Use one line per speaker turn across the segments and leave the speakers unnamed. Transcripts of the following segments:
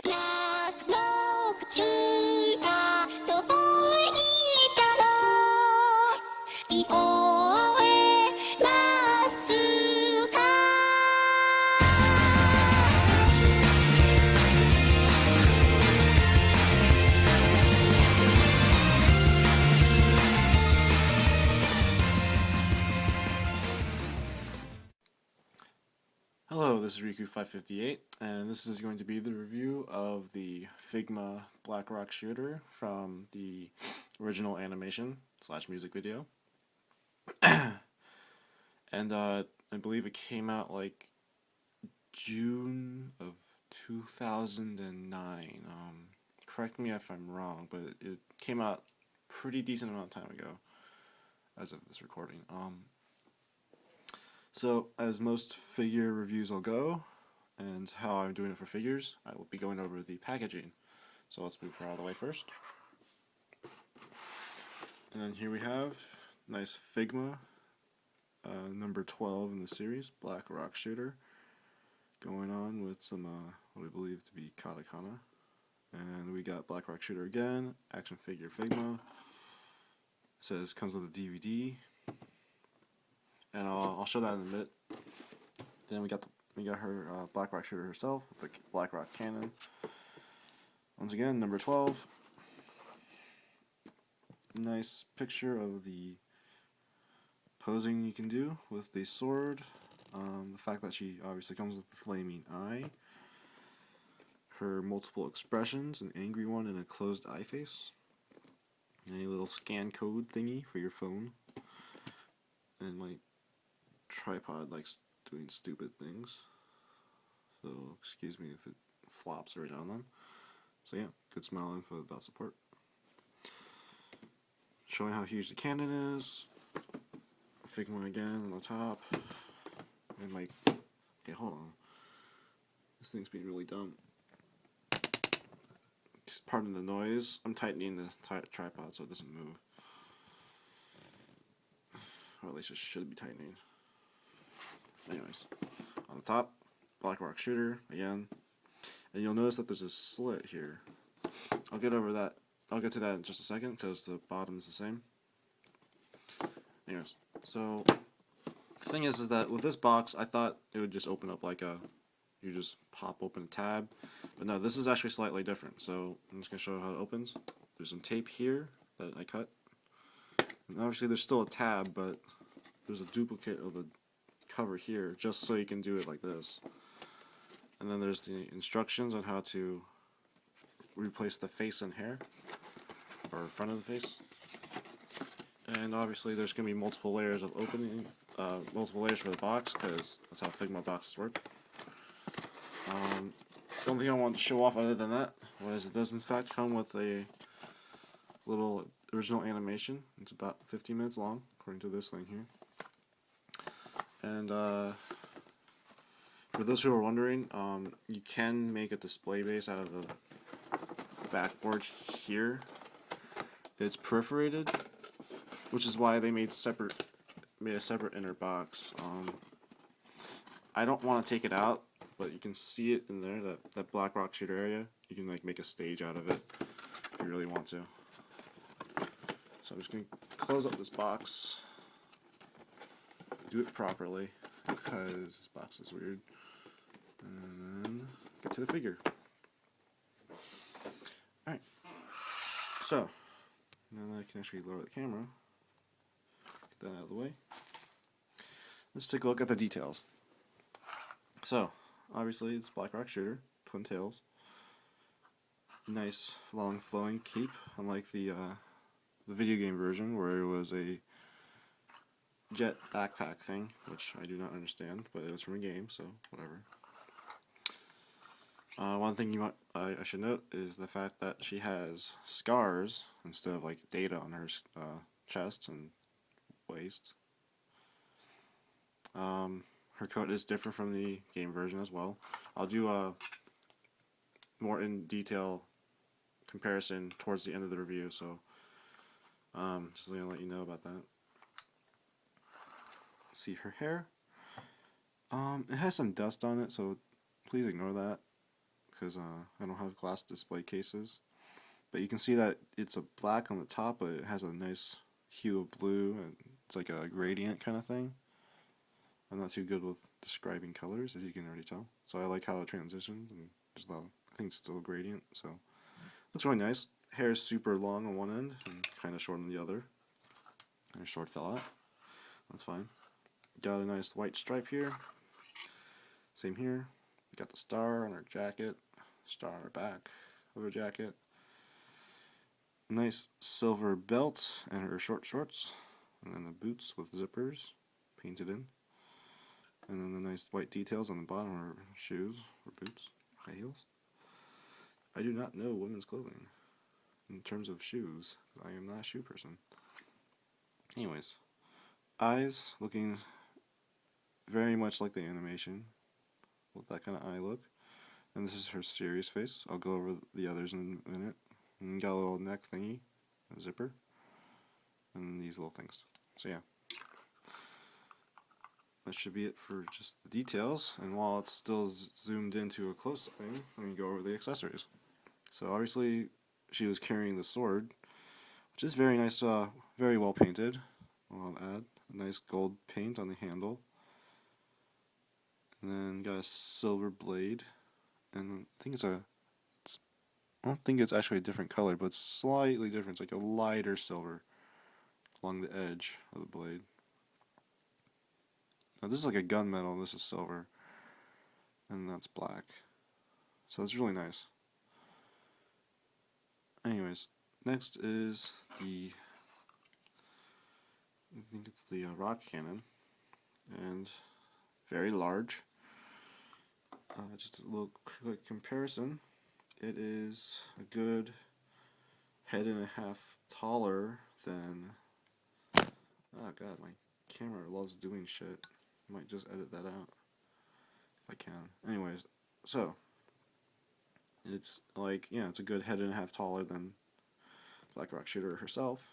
落木中がどこへ行ったの聞こえますか
Hello, this is Riku558, and this is going to be the review of the Figma Black Rock shooter from the original animation / music video. And I believe it came out like June of 2009. Correct me if I'm wrong, but it came out pretty decent amount of time ago as of this recording. So, as most figure reviews will go, and how I'm doing it for figures, I will be going over the packaging. So let's move her out of the way first. And then here we have nice Figma, number 12 in the series, Black Rock Shooter, going on with some what we believe to be katakana. And we got Black Rock Shooter again, action figure Figma. It says comes with a DVD. And I'll show that in a bit. Then we got her Black Rock Shooter herself with the Black Rock cannon. Once again, number 12. Nice picture of the posing you can do with the sword. The fact that she obviously comes with the flaming eye. Her multiple expressions, an angry one and a closed eye face. And a little scan code thingy for your phone. And my tripod likes doing stupid things, so excuse me if it flops every now and then. So yeah, good smile info about support. Showing how huge the cannon is. Figma again on the top. And like, okay, hold on. This thing's being really dumb. Pardon the noise. I'm tightening the tripod so it doesn't move. Or at least it should be tightening. Anyways, on the top, Black Rock Shooter again, and you'll notice that there's a slit here. I'll get over that. I'll get to that in just a second because the bottom is the same. Anyways, so the thing is that with this box, I thought it would just open up like you just pop open a tab, but no, this is actually slightly different. So I'm just gonna show you how it opens. There's some tape here that I cut, and obviously there's still a tab, but there's a duplicate of the cover here just so you can do it like this. And then there's the instructions on how to replace the face and hair, or front of the face. And obviously there's going to be multiple layers of opening, multiple layers for the box, because that's how Figma boxes work. The only thing I want to show off other than that was it does in fact come with a little original animation. It's about 15 minutes long according to this thing here. And for those who are wondering, you can make a display base out of the backboard here. It's perforated, which is why they made a separate inner box. I don't want to take it out, but you can see it in there, that Black Rock Shooter area. You can like make a stage out of it if you really want to. So I'm just going to close up this box. Do it properly because this box is weird, and then get to the figure. Alright, so now that I can actually lower the camera, get that out of the way, let's take a look at the details. So obviously it's Black Rock Shooter, twin tails, nice long flowing cape, unlike the video game version where it was a jet backpack thing, which I do not understand, but it was from a game, so whatever. One thing I should note is the fact that she has scars instead of like data on her chest and waist. Her coat is different from the game version as well. I'll do a more in detail comparison towards the end of the review, so just gonna let you know about that. See her hair. It has some dust on it, so please ignore that, because I don't have glass display cases. But you can see that it's a black on the top, but it has a nice hue of blue, and it's like a gradient kind of thing. I'm not too good with describing colors, as you can already tell. So I like how it transitions, and there's I think it's still a gradient, so looks really nice. Hair is super long on one end and kind of short on the other. Her sword fell out. That's fine. Got a nice white stripe here. Same here. We got the star on her jacket, star on her back of her jacket. Nice silver belt and her short shorts, and then the boots with zippers painted in, and then the nice white details on the bottom of her shoes or boots, high heels. I do not know women's clothing in terms of shoes. I am not a shoe person. Anyways, eyes looking very much like the animation with that kind of eye look. And this is her serious face. I'll go over the others in a minute. And got a little neck thingy, a zipper, and these little things. So yeah, that should be it for just the details. And while it's still zoomed into a close-up thing, let me go over the accessories. So obviously, she was carrying the sword, which is very nice, very well painted. I'll add a nice gold paint on the handle, and then got a silver blade, and I think I don't think it's actually a different color, but it's slightly different. It's like a lighter silver along the edge of the blade. Now this is like a gunmetal, this is silver, and that's black. So it's really nice. Anyways, next is I think it's the rock cannon, and very large. Just a little quick comparison. It is a good head and a half taller than. Oh god, my camera loves doing shit. I might just edit that out if I can. Anyways, so it's like, yeah, it's a good head and a half taller than Black Rock Shooter herself.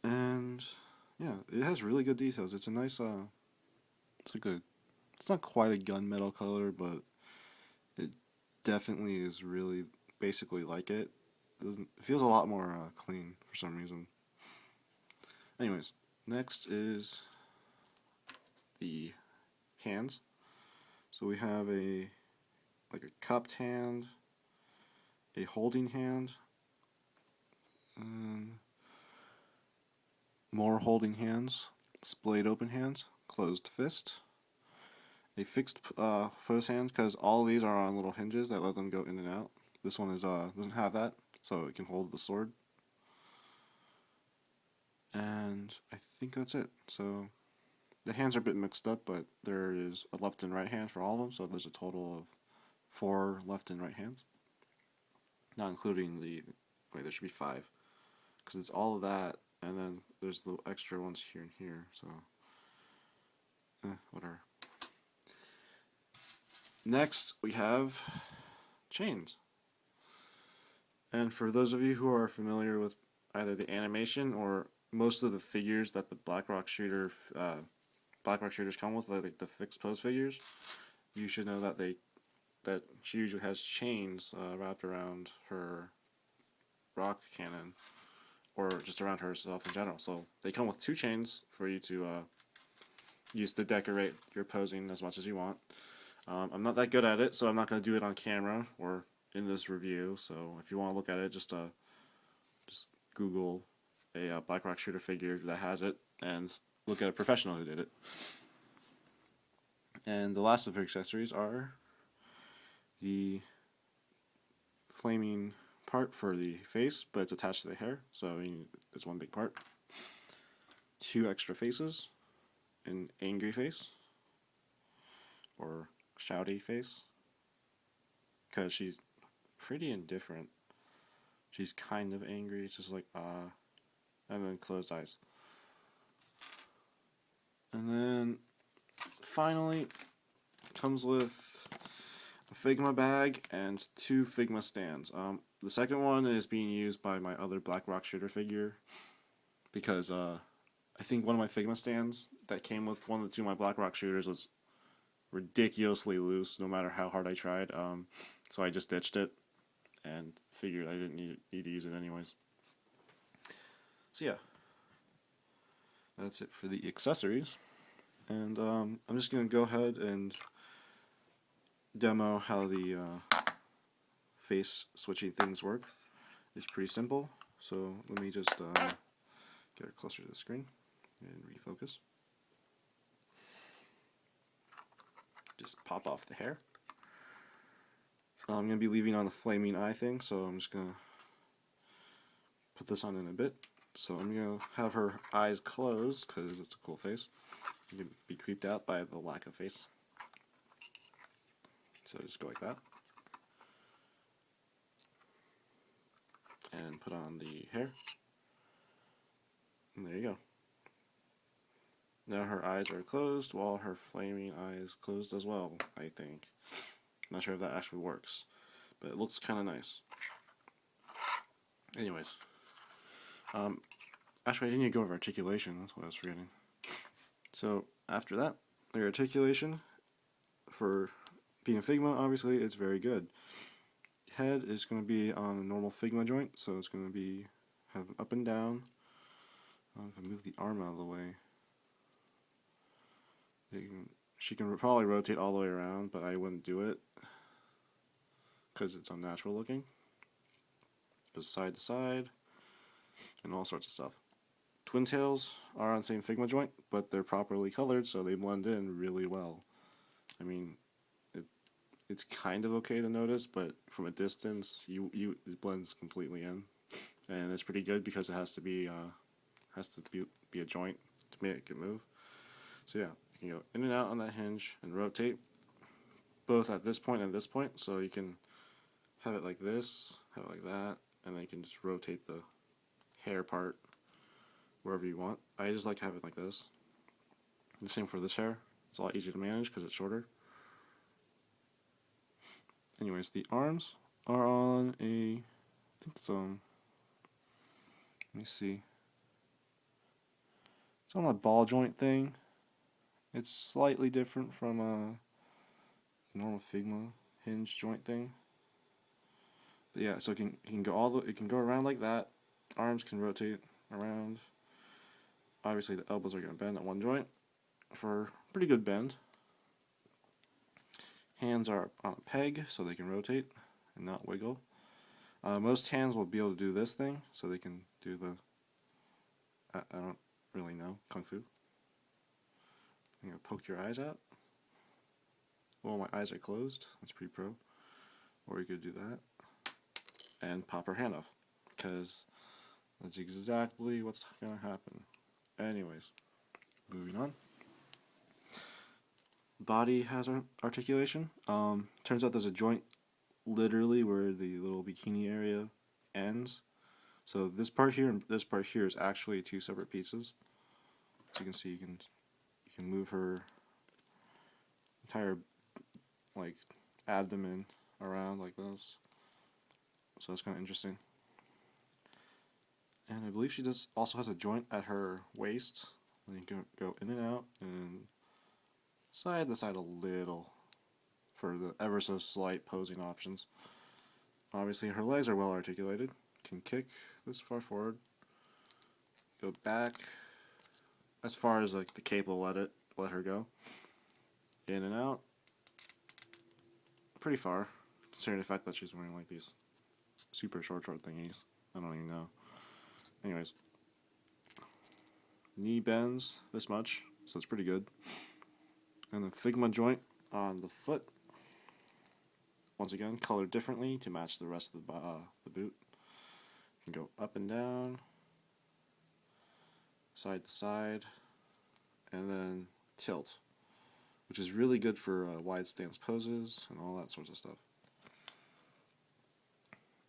And yeah, it has really good details. It's a nice it's not quite a gunmetal color, but it definitely is really basically like it. It feels a lot more clean for some reason. Anyways, next is the hands. So we have a cupped hand, a holding hand, more holding hands, splayed open hands, closed fist, a fixed pose hand, because all of these are on little hinges that let them go in and out. This one is doesn't have that, so it can hold the sword. And I think that's it. So the hands are a bit mixed up, but there is a left and right hand for all of them, so there's a total of 4 left and right hands. Not including there should be 5, because it's all of that, and then there's the extra ones here and here, so whatever. Next, we have chains. And for those of you who are familiar with either the animation or most of the figures that the Black Rock Shooters come with, like the fixed pose figures, you should know that she usually has chains wrapped around her rock cannon, or just around herself in general. So they come with 2 chains for you to use to decorate your posing as much as you want. I'm not that good at it, so I'm not going to do it on camera or in this review. So if you want to look at it, just Google a Black Rock Shooter figure that has it and look at a professional who did it. And the last of her accessories are the flaming part for the face, but it's attached to the hair, so it's one big part. 2 extra faces, an angry face, or shouty face, because she's pretty indifferent. She's kind of angry, it's just like, and then closed eyes. And then, finally, comes with a Figma bag and 2 Figma stands. The second one is being used by my other Black Rock Shooter figure, because I think one of my Figma stands that came with one of the 2 of my Black Rock Shooters was ridiculously loose no matter how hard I tried. So I just ditched it and figured I didn't need to use it anyways. So yeah, that's it for the accessories. And I'm just going to go ahead and demo how the face switching things work. It's pretty simple. So let me just get it closer to the screen and refocus. Just pop off the hair. I'm going to be leaving on the flaming eye thing, so I'm just going to put this on in a bit. So I'm going to have her eyes closed because it's a cool face. You can be creeped out by the lack of face. So just go like that. And put on the hair. And there you go. Now her eyes are closed while her flaming eye is closed as well, I think. Not sure if that actually works, but it looks kind of nice. Anyways. Actually, I didn't even go over articulation. That's what I was forgetting. So after that, the articulation for being a Figma, obviously, it's very good. Head is going to be on a normal Figma joint, so it's going to be have up and down. If I move the arm out of the way, she can probably rotate all the way around, but I wouldn't do it because it's unnatural looking. Goes side to side, and all sorts of stuff. Twin tails are on the same Figma joint, but they're properly colored, so they blend in really well. I mean, it's kind of okay to notice, but from a distance, it blends completely in, and it's pretty good because it has to be a joint to make it move. So yeah, you can go in and out on that hinge and rotate both at this point and this point. So you can have it like this, have it like that, and then you can just rotate the hair part wherever you want. I just like having it like this. And the same for this hair. It's a lot easier to manage because it's shorter. Anyways, the arms are on I think it's let me see. It's on a ball joint thing. It's slightly different from a normal Figma hinge joint thing. But yeah, so it can go it can go around like that. Arms can rotate around. Obviously, the elbows are going to bend at one joint for pretty good bend. Hands are on a peg, so they can rotate and not wiggle. Most hands will be able to do this thing, so they can do the, I don't really know, Kung Fu. I'm going to poke your eyes out. Well, my eyes are closed. That's pretty pro. Or you could do that. And pop her hand off, because that's exactly what's going to happen. Anyways, moving on. Body has articulation. Turns out there's a joint literally where the little bikini area ends. So this part here and this part here is actually two separate pieces. So you can see you can move her entire like abdomen around like this. So that's kind of interesting. And I believe she also has a joint at her waist. And you can go in and out and side to side a little for the ever so slight posing options. Obviously her legs are well articulated. Can kick this far forward, go back as far as like the cape will let her go. In and out. Pretty far, considering the fact that she's wearing like these super short thingies. I don't even know. Anyways, knee bends this much, so it's pretty good. And the Figma joint on the foot, once again, colored differently to match the rest of the boot. You can go up and down, side to side, and then tilt, which is really good for wide stance poses and all that sorts of stuff.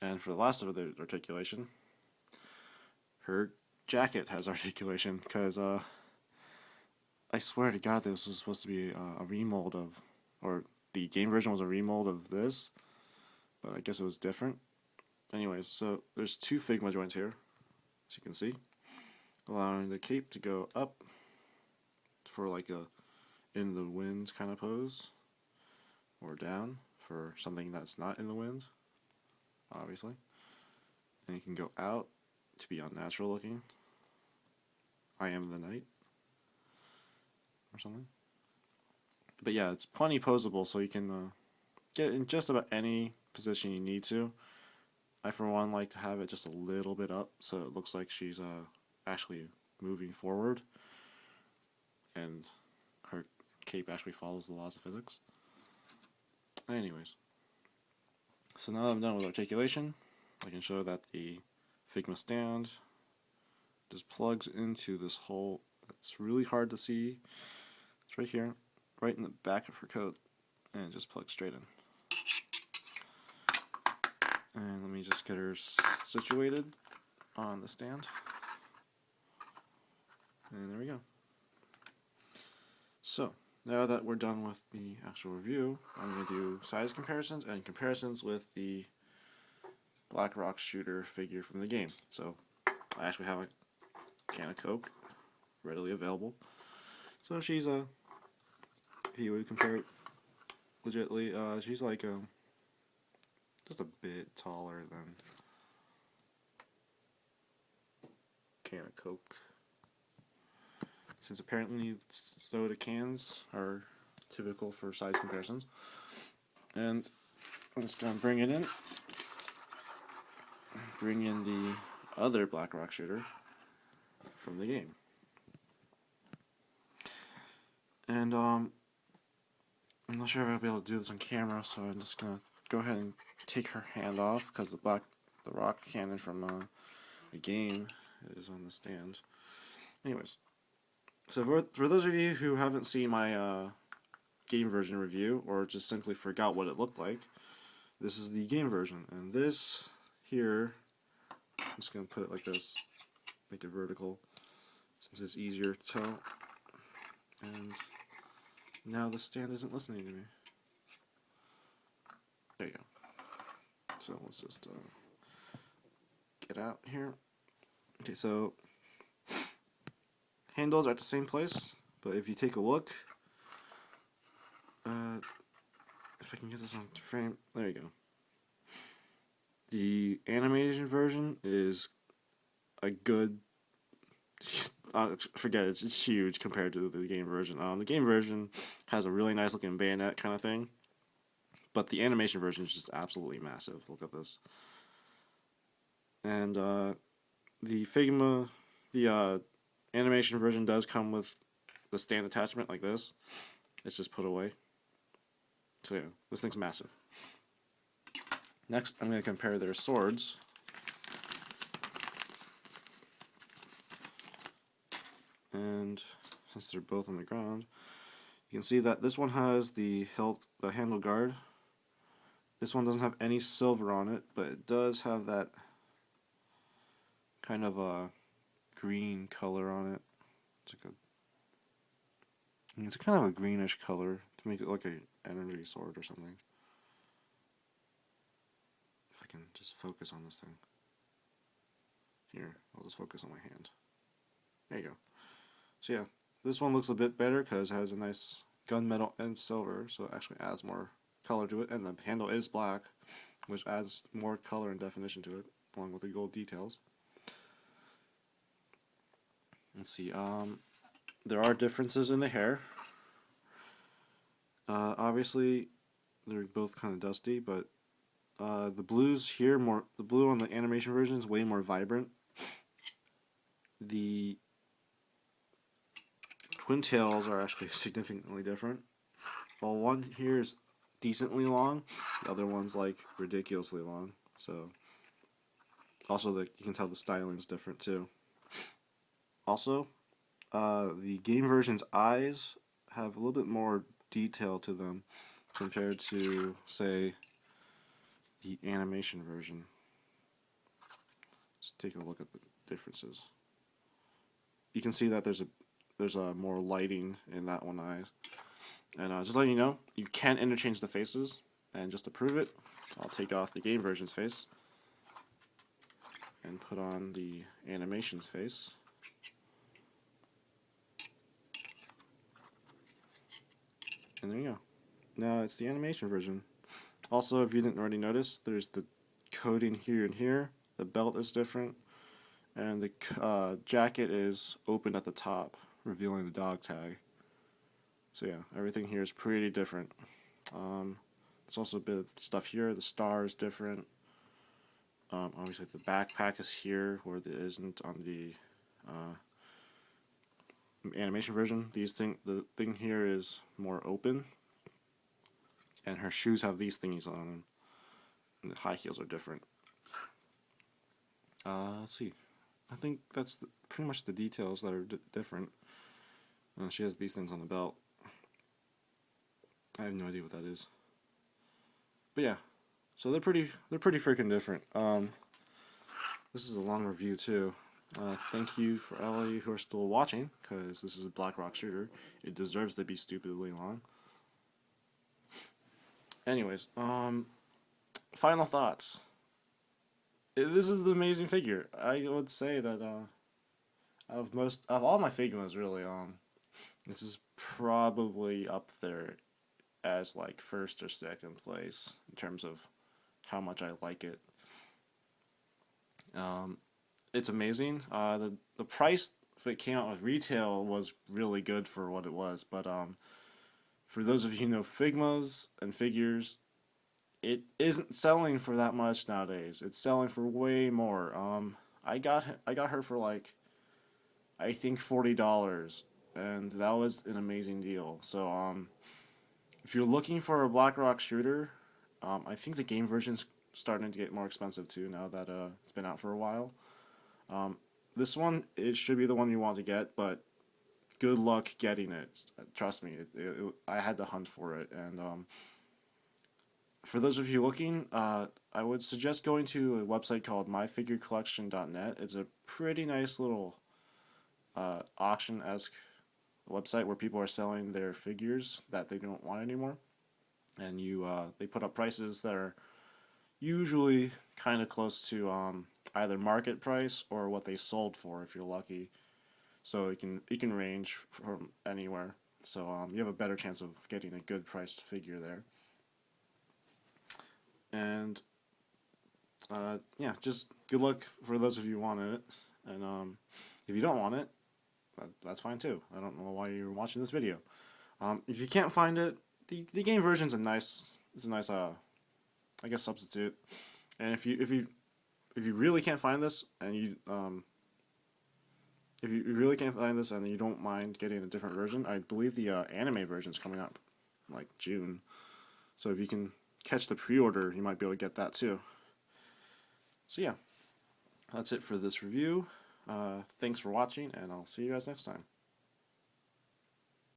And for the last of the articulation, her jacket has articulation, because I swear to God this was supposed to be a remold of, or the game version was a remold of this, but I guess it was different. Anyways, so there's two Figma joints here, as you can see, allowing the cape to go up for like a in the wind kind of pose, or down for something that's not in the wind, obviously. And you can go out to be unnatural looking. I am the knight, or something. But yeah, it's plenty posable, so you can get in just about any position you need to. I, for one, like to have it just a little bit up so it looks like she's actually moving forward, and her cape actually follows the laws of physics. Anyways, so now that I'm done with articulation, I can show that the Figma stand just plugs into this hole that's really hard to see. It's right here, right in the back of her coat, and it just plugs straight in. And let me just get her situated on the stand. And there we go. So, now that we're done with the actual review, I'm going to do size comparisons and comparisons with the Black Rock shooter figure from the game. So, I actually have a can of Coke readily available. So she's if you would compare it legitly, she's like just a bit taller than can of Coke. Since apparently soda cans are typical for size comparisons. And I'm just going to bring it in. Bring in the other Black Rock shooter from the game. And I'm not sure if I'll be able to do this on camera, so I'm just going to go ahead and take her hand off because the rock cannon from the game is on the stand. Anyways, so for those of you who haven't seen my game version review or just simply forgot what it looked like, this is the game version, and this here, I'm just going to put it like this, make it vertical since it's easier to tell. And now the stand isn't listening to me. There you go. So let's just get out here. Okay, so handles are at the same place, but if you take a look, if I can get this on frame, there you go. The animation version is a good, forget it, it's huge compared to the game version. The game version has a really nice looking bayonet kind of thing, but the animation version is just absolutely massive. Look at this. And the Figma, the animation version does come with the stand attachment like this. It's just put away. So yeah, this thing's massive. Next, I'm going to compare their swords. And since they're both on the ground, you can see that this one has the handle guard. This one doesn't have any silver on it, but it does have that kind of a green color on it. It's kind of a greenish color to make it like an energy sword or something. If I can just focus on this thing. Here, I'll just focus on my hand. There you go. So yeah, this one looks a bit better because it has a nice gunmetal and silver, so it actually adds more color to it, and the handle is black, which adds more color and definition to it, along with the gold details. Let's see, there are differences in the hair. Obviously, they're both kind of dusty, but the blues here, the blue on the animation version is way more vibrant. The twin tails are actually significantly different. While one here is decently long, the other one's like ridiculously long. So, also you can tell the styling is different too. Also, the game version's eyes have a little bit more detail to them compared to, say, the animation version. Let's take a look at the differences. You can see that there's a more lighting in that one eye. And just letting you know, you can interchange the faces, and just to prove it, I'll take off the game version's face and put on the animation's face. And there you go. Now it's the animation version. Also, if you didn't already notice, there's the coding here and here. The belt is different, and the jacket is open at the top, revealing the dog tag. So yeah, everything here is pretty different. There's also a bit of stuff here. The star is different. Obviously, the backpack is here where it isn't on the animation version. The thing here is more open, and her shoes have these thingies on them. And the high heels are different. Let's see. I think that's pretty much the details that are different. She has these things on the belt. I have no idea what that is. But yeah, so they're pretty freaking different. This is a long review too. Thank you for all of you who are still watching, because this is a Black Rock shooter. It deserves to be stupidly long. Anyways, final thoughts. This is the amazing figure. I would say that out of all my Figmas, really, this is probably up there as like first or second place in terms of how much I like it. It's amazing. The price if it came out with retail was really good for what it was, but for those of you who know Figmas and figures, it isn't selling for that much nowadays. It's selling for way more. I got her for like I think $40, and that was an amazing deal. So if you're looking for a Black Rock shooter, I think the game version's starting to get more expensive too now that it's been out for a while. This one, it should be the one you want to get, but good luck getting it. Trust me, I had to hunt for it. And for those of you looking, I would suggest going to a website called myfigurecollection.net. It's a pretty nice little auction-esque website where people are selling their figures that they don't want anymore. And they put up prices that are usually kind of close to either market price or what they sold for if you're lucky. So it can range from anywhere. So you have a better chance of getting a good priced figure there. And yeah, just good luck for those of you who want it. And if you don't want it, that's fine too. I don't know why you're watching this video. If you can't find it, the game version's a nice I guess substitute. And if you really can't find this and you if you really can't find this and you don't mind getting a different version, I believe the anime version is coming up like June. So if you can catch the pre-order, you might be able to get that too. So yeah, that's it for this review. Thanks for watching, and I'll see you guys next time.